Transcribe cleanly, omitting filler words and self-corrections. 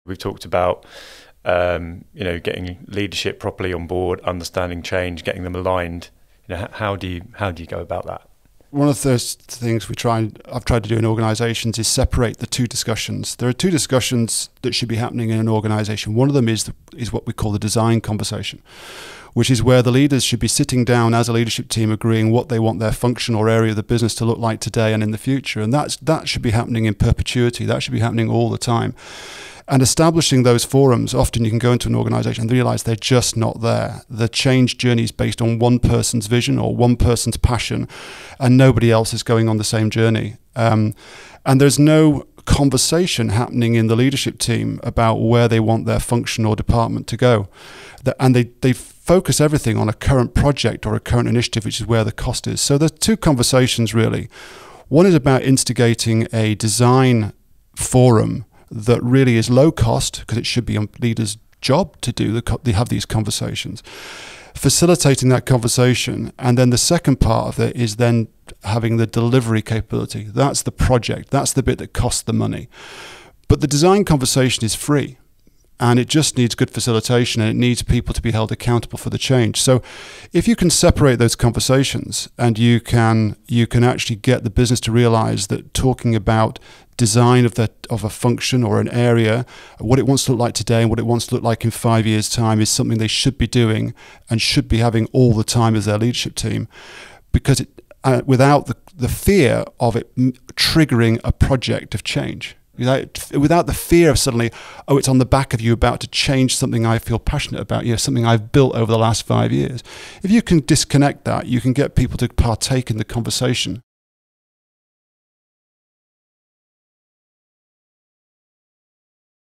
We've talked about getting leadership properly on board, understanding change, getting them aligned. How do you go about that? One of the things I've tried to do in organisations is separate the two discussions. There are two discussions that should be happening in an organisation. One of them is what we call the design conversation, which is where the leaders should be sitting down as a leadership team agreeing what they want their function or area of the business to look like today and in the future. And that should be happening in perpetuity. That should be happening all the time. And establishing those forums, often you can go into an organisation and realise they're just not there. The change journey is based on one person's vision or one person's passion, and nobody else is going on the same journey. And there's no conversation happening in the leadership team about where they want their function or department to go. And they focus everything on a current project or a current initiative, which is where the cost is. So there's two conversations really. One is about instigating a design forum that really is low cost, because it should be a leader's job to have these conversations, facilitating that conversation. And then the second part of it is then having the delivery capability. That's the project. That's the bit that costs the money. But the design conversation is free, and it just needs good facilitation, and it needs people to be held accountable for the change. So if you can separate those conversations, and you can actually get the business to realize that talking about design of a function or an area, what it wants to look like today and what it wants to look like in 5 years' time, is something they should be doing and should be having all the time as their leadership team, because without the fear of it triggering a project of change. Without the fear of suddenly, it's on the back of you about to change something I feel passionate about, something I've built over the last 5 years. If you can disconnect that, you can get people to partake in the conversation.